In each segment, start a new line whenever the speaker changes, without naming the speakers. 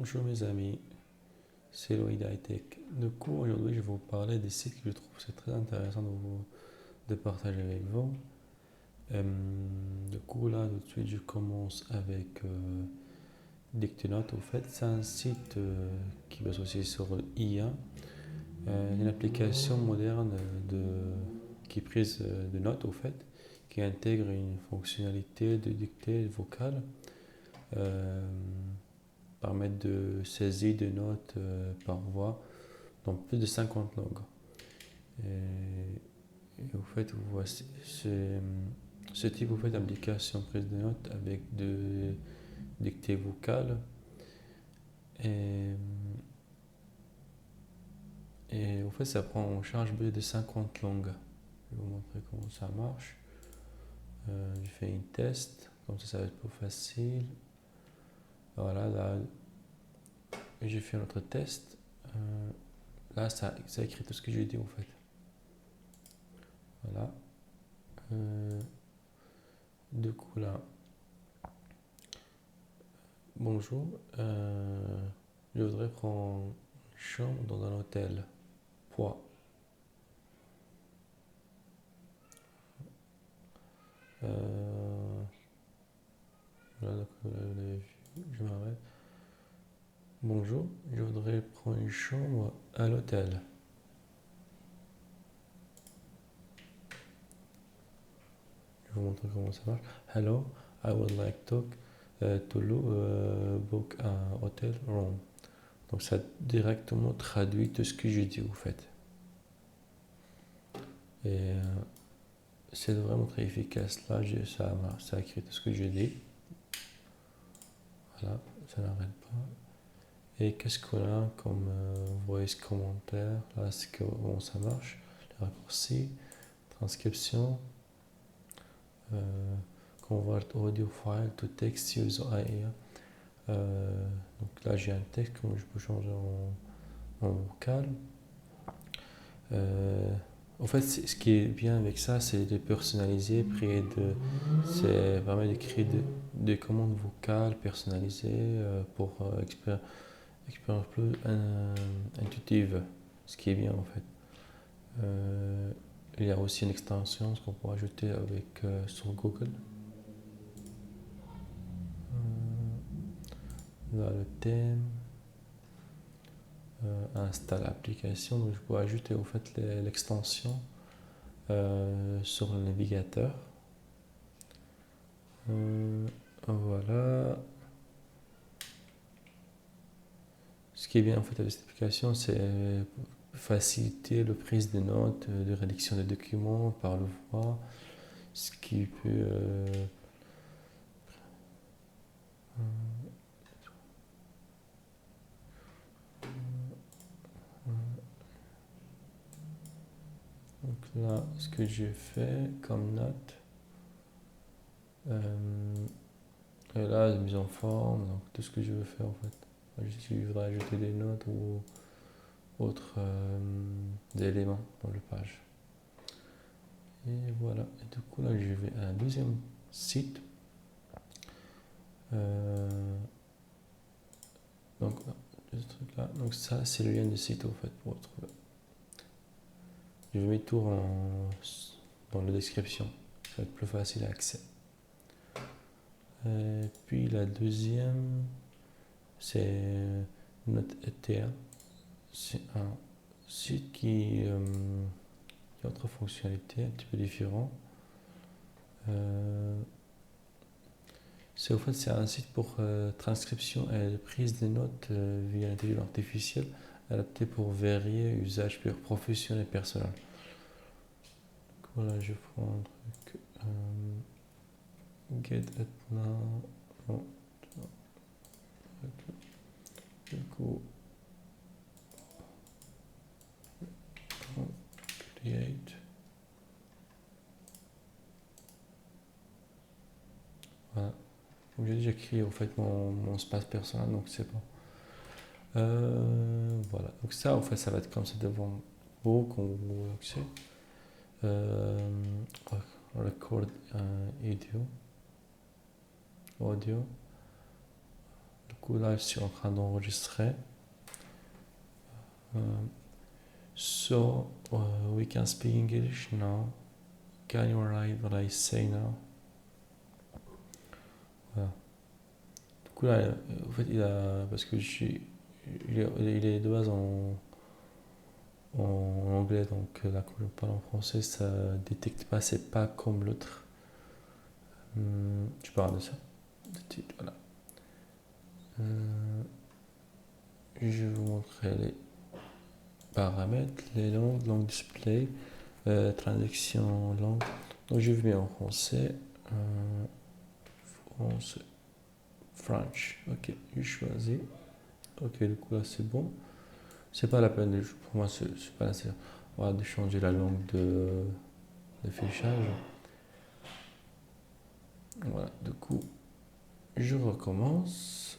Bonjour mes amis, c'est Loïd Hightech. Du coup, aujourd'hui, je vais vous parler des sites que je trouve c'est très intéressant de partager avec vous. Du coup, là, tout de suite, je commence avec Dictenote. Au fait, c'est un site qui base aussi sur IA, une application moderne qui est prise de notes, au fait, qui intègre une fonctionnalité de dictée vocale. Euh, Permettre de saisir des notes par voix dans plus de 50 langues. Et au fait, voici ce type au fait, d'application prise de notes avec de dictée vocale. Et, et au fait, ça prend en charge plus de 50 langues. Je vais vous montrer comment ça marche. Je fais un test, comme ça va être plus facile. Voilà, là, j'ai fait un autre test. Là, ça écrit tout ce que j'ai dit en fait. Voilà. Du coup, là, bonjour. Je voudrais prendre une chambre dans un hôtel. Poids. Voilà, donc, vous l'avez vu. Je m'arrête. Bonjour. Je voudrais prendre une chambre à l'hôtel. Je vais vous montrer comment ça marche. Hello, I would like to book a hotel room. Donc ça directement traduit tout ce que je dis au fait. Et c'est vraiment très efficace. Là, ça écrit tout ce que je dis. Voilà, ça n'arrête pas. Et qu'est-ce qu'on a comme voice commentaire? Là, c'est comment ça marche. Les raccourcis, transcription, convert audio file to text use AI. Donc là, j'ai un texte que je peux changer en vocal. En fait, ce qui est bien avec ça, c'est de personnaliser, c'est vraiment d'écrire des commandes vocales personnalisées pour expérience plus intuitive, ce qui est bien en fait. Il y a aussi une extension qu'on peut ajouter sur Google. Là, le thème, installe l'application, donc je peux ajouter en fait l'extension sur le navigateur. Voilà. Ce qui est bien en fait avec cette application, c'est faciliter la prise de notes, de rédaction de documents par le voix, ce qui peut donc là, ce que j'ai fait comme note, et là, la mise en forme, donc tout ce que je veux faire en fait. Je voudrais ajouter des notes ou autres éléments dans le page. Et voilà, et du coup là je vais à un deuxième site. Donc, là. Donc ça c'est le lien du site en fait pour retrouver. Je vais mettre tout dans la description, ça va être plus facile à accès. Et puis la deuxième, c'est Note.eth. C'est un site qui a autre fonctionnalité, un petit peu différent. C'est un site pour transcription et prise de notes via l'intelligence artificielle, adapté pour varier usage professionnel et personnel. Donc, voilà, je prends un truc. Get it now. Non. Du coup, create. Voilà. Donc j'ai déjà créé en fait mon espace personnel, donc c'est bon. Voilà. Donc ça, en fait, ça va être comme ça devant vous quand vous accès. Record audio. Du coup, là, je suis en train d'enregistrer. So, we can speak English now. Can you write what I say now? Voilà. Du coup, là, en fait, parce que il est de base en anglais, donc là, quand je parle en français, ça détecte pas, c'est pas comme l'autre. Tu parles de ça. Voilà. Je vais vous montrer les paramètres, les langue display, traduction langue. Donc je vais en français, français, French. Ok, je choisis. Ok, du coup là c'est bon. C'est pas la peine, pour moi c'est pas nécessaire. On va changer la langue de fichage. Voilà, du coup je recommence.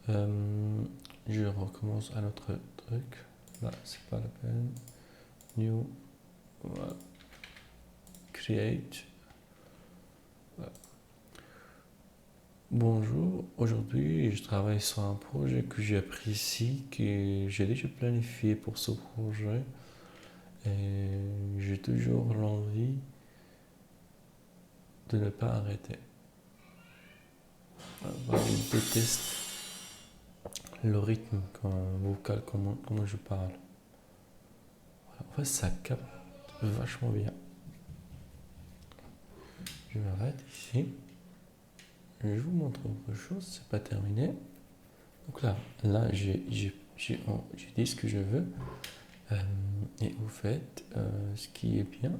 Je recommence un autre truc. Là c'est pas la peine. New. Voilà. Create. Voilà. Bonjour, aujourd'hui je travaille sur un projet que j'apprécie, que j'ai déjà planifié pour ce projet et j'ai toujours l'envie de ne pas arrêter. Je déteste le rythme vocal, comment je parle. En fait, ça capte vachement bien. Je m'arrête ici. Je vous montre autre chose, c'est pas terminé. Donc là j'ai dit ce que je veux. Et au fait, ce qui est bien,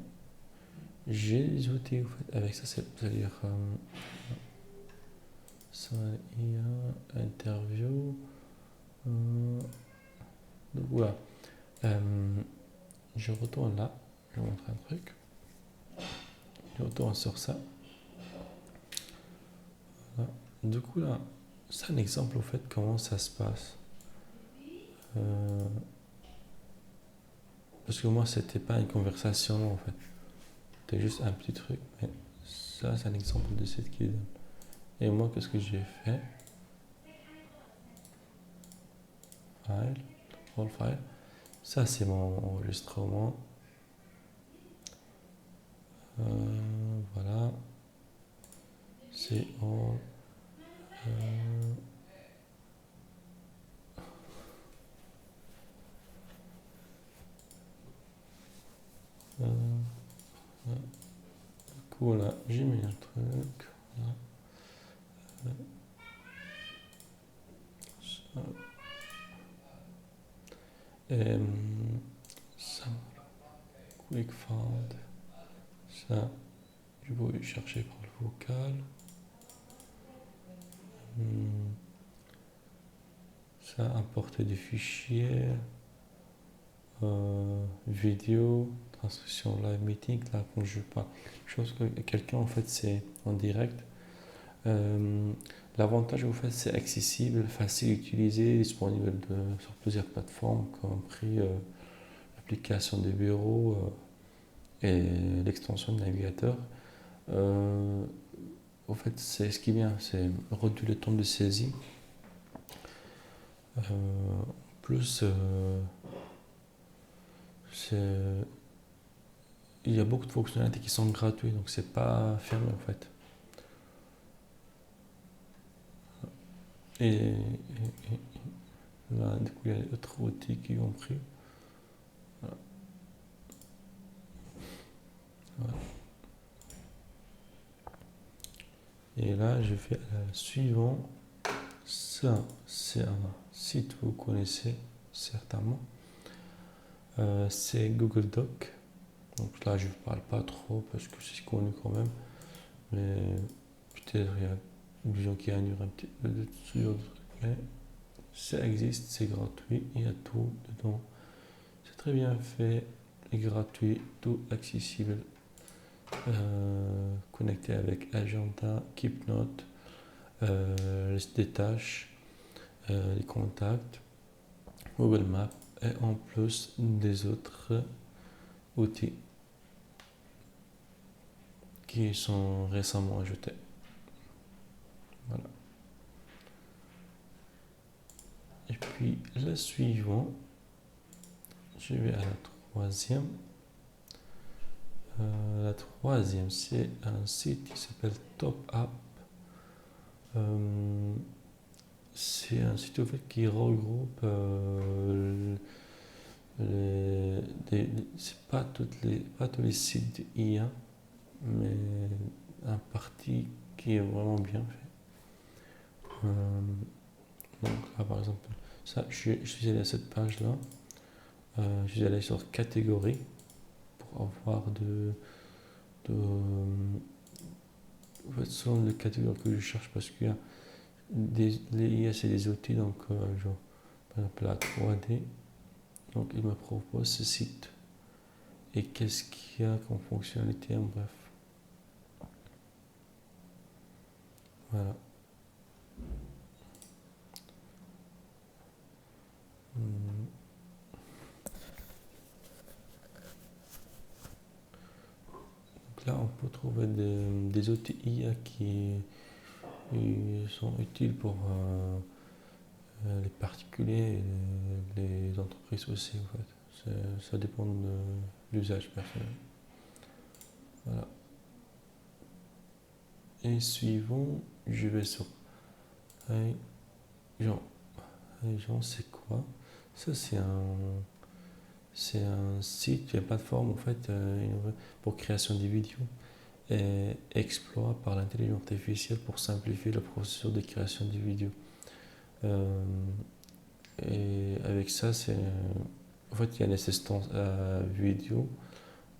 j'ai des outils au fait, avec ça, c'est-à-dire ça, IA, interview. Donc voilà. Je retourne là, je vous montre un truc. Je retourne sur ça. Voilà. Du coup là, c'est un exemple au fait comment ça se passe. Parce que moi, c'était pas une conversation en fait. C'était juste un petit truc. Mais ça, c'est un exemple de ce qu'il donne. Et moi, qu'est-ce que j'ai fait? File, all file. Ça, c'est mon enregistrement. Voilà. C'est all. Du coup, là, j'ai mis un truc. Voilà. Ça, quick found. Ça, je vais chercher pour le vocal. Ça, importer des fichiers. Vidéo, transcription live meeting, là quand je parle. Chose que quelqu'un en fait c'est en direct. L'avantage en fait c'est accessible, facile à utiliser, disponible sur plusieurs plateformes, compris l'application des bureaux et l'extension de navigateur. En fait c'est ce qui vient, c'est réduire le temps de saisie. Plus il y a beaucoup de fonctionnalités qui sont gratuites, donc c'est pas fermé en fait. Et là, du coup, il y a d'autres outils qui ont pris. Voilà. Voilà. Et là, je fais le suivant. Ça, c'est un site que vous connaissez certainement. C'est Google Doc. Donc là, je ne parle pas trop parce que c'est connu quand même. Mais peut-être il y a des gens qui ignorent un petit peu dessus. Mais ça existe, c'est gratuit, il y a tout dedans. C'est très bien fait, et gratuit, tout accessible. Connecté avec Agenda, Keepnote, liste des tâches, les contacts, Google Maps et en plus des autres outils qui sont récemment ajoutés. Voilà. puis la suivante, je vais à la troisième. La troisième, c'est un site qui s'appelle TopApp. C'est un site au fait qui regroupe c'est pas tous les sites d'IA, mais un parti qui est vraiment bien fait. Donc là, par exemple, ça, je suis allé à cette page-là. Je suis allé sur catégorie pour avoir en fait, selon les catégories que je cherche, parce qu'il y a les IA, c'est des outils, donc genre, par exemple la 3D. Donc il me propose ce site et qu'est-ce qu'il y a comme fonctionnalité, en bref. Voilà. Donc là, on peut trouver des outils IA qui sont utiles pour les particuliers et les entreprises aussi, en fait. Ça dépend de l'usage personnel. Voilà. Et suivant, je vais sur Genre, c'est quoi? Ça, c'est un site, une plateforme en fait pour création des vidéos et exploit par l'intelligence artificielle pour simplifier le processus de création des vidéos. Euh, et avec ça, en fait, il y a une assistance vidéo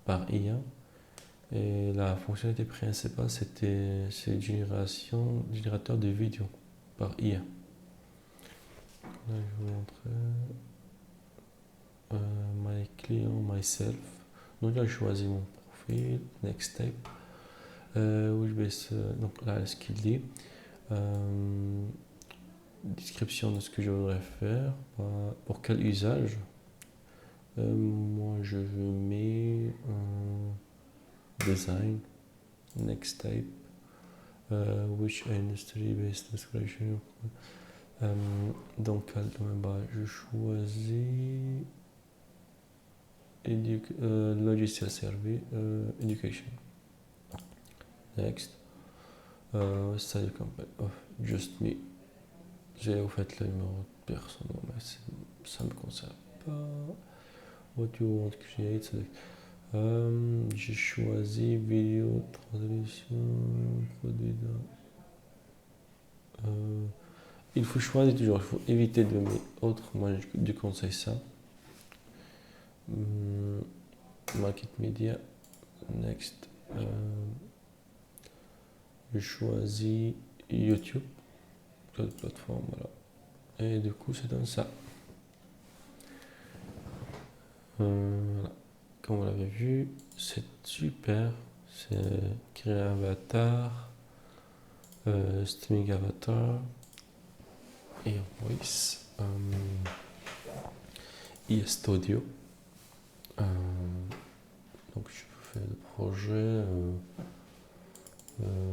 par IA. Et la fonctionnalité principale, c'est le générateur de vidéos par IA. Là, je vais montrer my client, myself. Donc là, je choisis mon profil, next step. Où je vais donc là, ce qu'il dit. Description de ce que je voudrais faire. Pour quel usage. Moi, je mets design, next type. Which industry based description. Donc, je choisis logiciel servi, education. Next. Study company of just me. J'ai au fait le numéro de personne, mais ça ne me concerne pas. What you want to create, select. J'ai choisi vidéo, translation, produit. Il faut choisir toujours, il faut éviter de mettre autre. Moi, je déconseille ça. Market Media, next. Je choisis YouTube, cette plateforme, voilà. Et du coup, ça donne ça. Voilà. Comme vous l'avez vu, c'est super. C'est créer un avatar, streaming avatar, et voice, et studio. Donc je fais le projet. Voilà.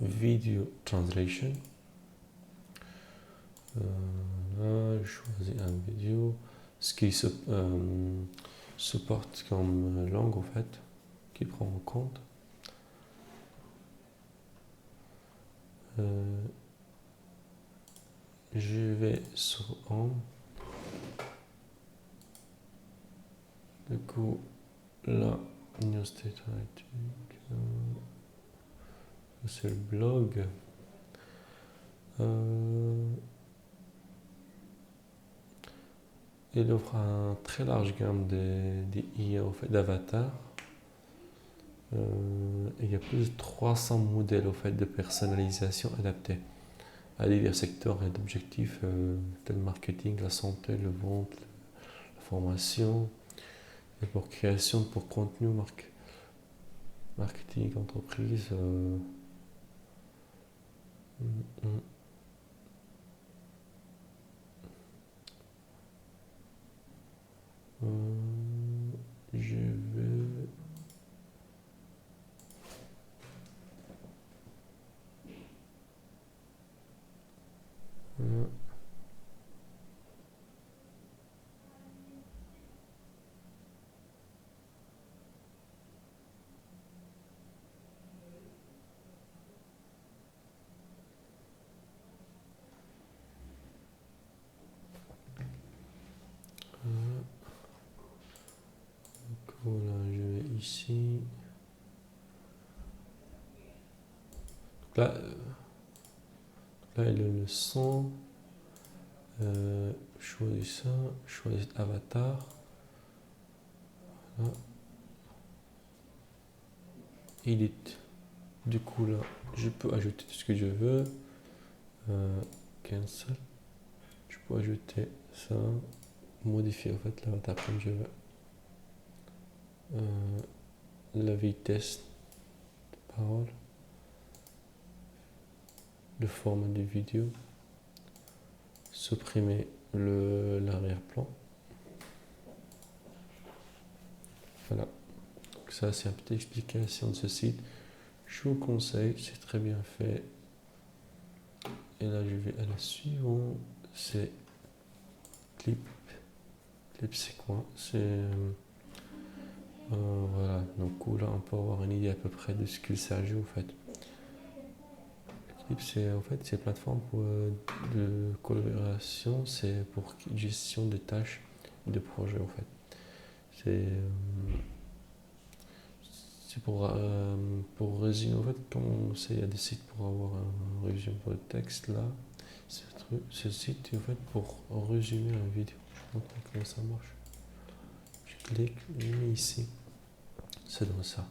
Video translation. Là, je choisis un vidéo. Ce qui supporte comme langue en fait, qui prend en compte. Je vais sur Home. Du coup, là, New State c'est le blog. Il offre un très large gamme des IA d'avatars. Il y a plus de 300 modèles au fait, de personnalisation adaptés à divers secteurs et d'objectifs tels le marketing, la santé, le vente, la formation, et pour création, pour contenu, marketing, entreprise. Je vais ici. Donc là, il y a le son. Choisis ça, choisis avatar. Voilà. Edit. Du coup là, je peux ajouter tout ce que je veux. Cancel. Je peux ajouter ça, modifier en fait l'avatar comme je veux. La vitesse de parole, le format de vidéo, supprimer l'arrière-plan. Voilà. Donc ça c'est une petite explication de ce site. Je vous conseille, c'est très bien fait. Et là je vais à la suivante, c'est Clip. Clip c'est quoi? C'est voilà, donc là on peut avoir une idée à peu près de ce qu'il s'agit en fait. Clip c'est en fait une plateforme de collaboration, c'est pour gestion de tâches et de projets en fait. C'est pour résumer en fait, comme il y a des sites pour avoir un résumé pour le texte là, ce site est en fait pour résumer la vidéo. Je vous montre comment ça marche. Je clique, je mets ici. C'est dans ça.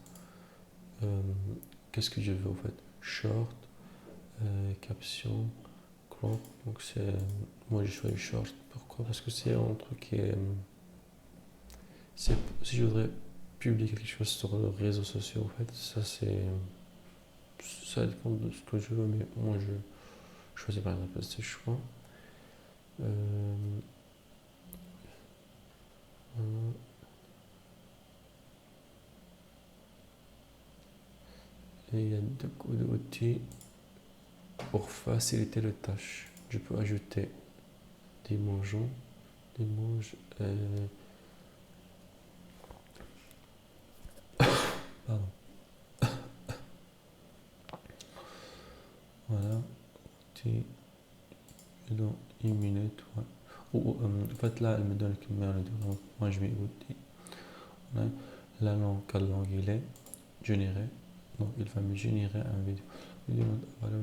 Qu'est-ce que je veux en fait? Short, caption, crop. Donc moi j'ai choisi short. Pourquoi? Parce que c'est un truc qui est, si je voudrais publier quelque chose sur les réseaux sociaux en fait, ça dépend de ce que je veux, mais moi je choisis par exemple ce choix. Et il y a beaucoup d'outils pour faciliter la tâche. Je peux ajouter des images, pardon. Voilà, dans une minute. Ouais. En fait, là, elle me donne combien de donc moi je mets outil. Ouais. La langue, quelle langue il est généré. Donc, il va me générer un vidéo. Voilà,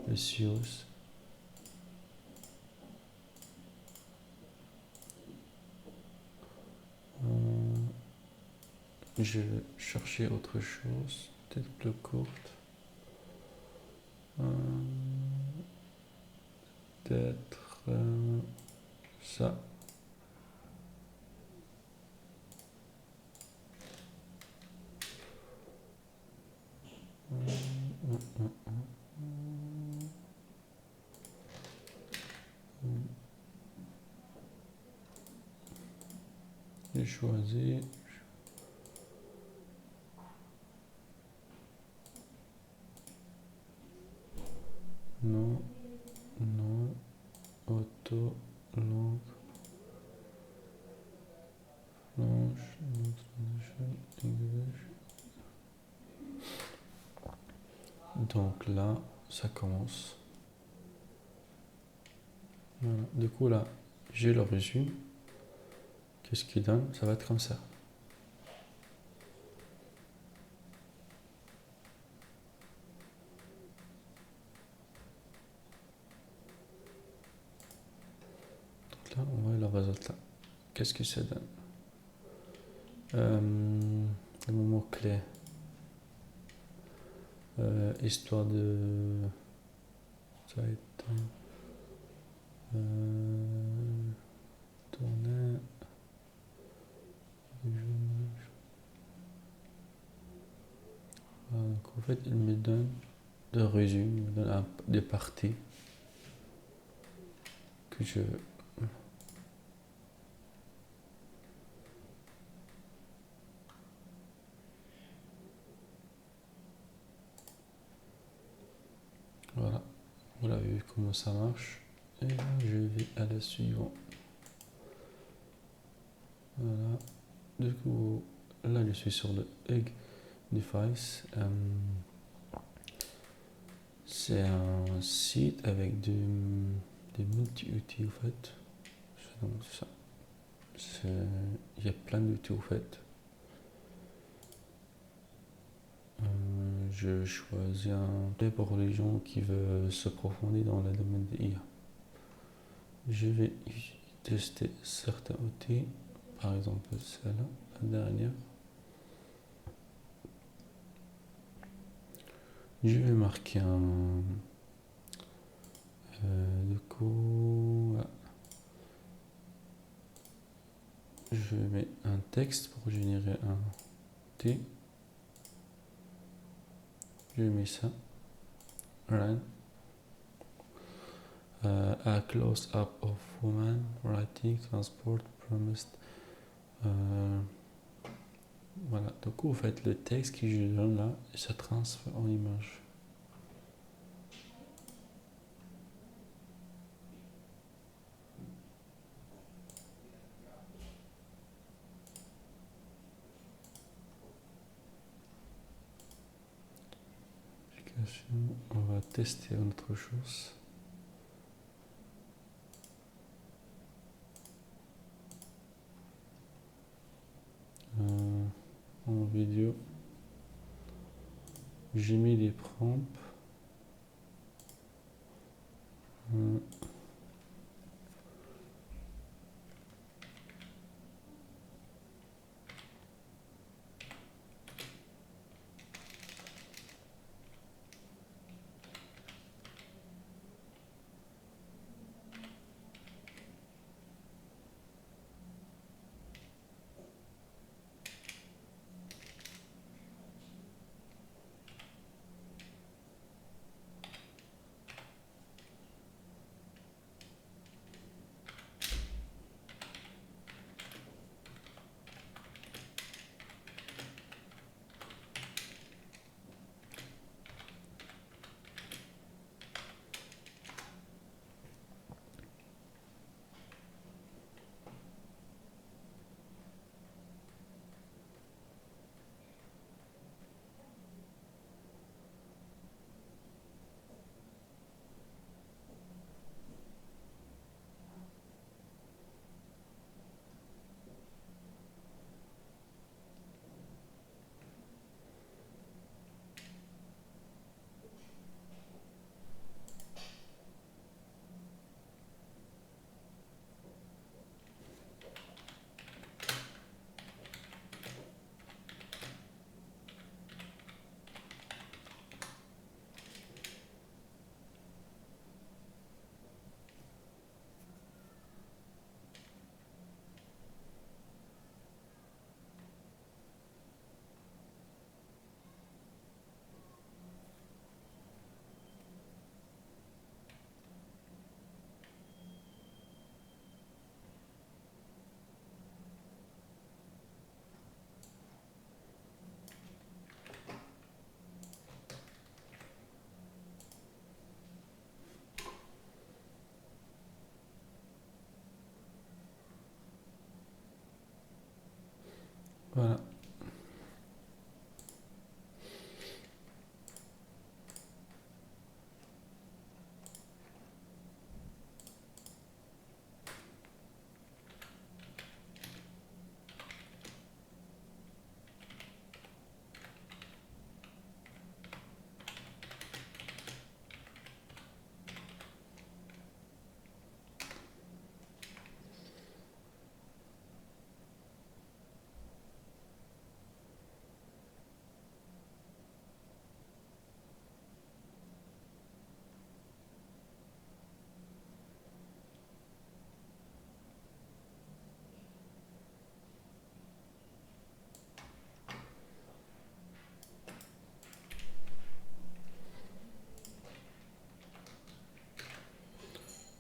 le SEOs. Je vais chercher autre chose, peut-être plus courte. Peut-être ça. J'ai choisi. Non, non, auto, langue, blanche, English. Donc là, ça commence. Voilà. Du coup là, j'ai le résumé. Qu'est-ce qu'il donne? Ça va être comme ça. Donc là, on voit le résultat. Qu'est-ce que ça donne? Le mot clé. Histoire de. Ça va être. Tourner. Voilà, donc en fait, il me donne le résumé, il me donne des parties que je veux. Voilà, vous l'avez vu comment ça marche. Et là, je vais à la suivante. Voilà. Du coup, là, je suis sur le Egg Device. C'est un site avec des multi-outils, en fait. C'est ça. Il y a plein d'outils, en fait. je choisis un thème pour les gens qui veulent se approfondir dans le domaine de l'IA. Je vais tester certains outils, par exemple celle-là, la dernière. Je vais marquer du coup, voilà. Je mets un texte pour générer un outil. Je mets ça. Run. A close-up of woman writing transport promised. Voilà, donc vous faites le texte que je donne là et ça transfère en image. On va tester autre chose. En vidéo, j'ai mis les prompts. Voilà.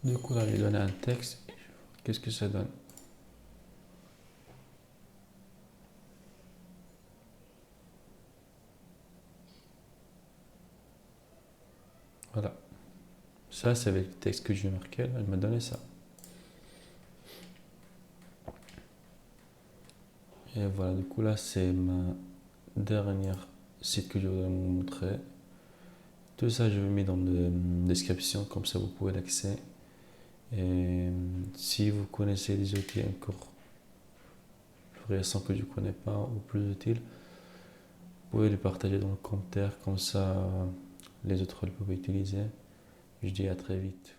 Du coup, là, je vais donner un texte. Qu'est-ce que ça donne? Voilà. Ça, c'est avec le texte que j'ai marqué. Là, il m'a donné ça. Et voilà, du coup, là, c'est ma dernière site que je voudrais vous montrer. Tout ça, je vais mettre dans la description, comme ça, vous pouvez l'accès. Et si vous connaissez des outils encore plus récents que je ne connais pas ou plus utiles, pouvez le partager dans le commentaire, comme ça les autres le peuvent utiliser. Je dis à très vite.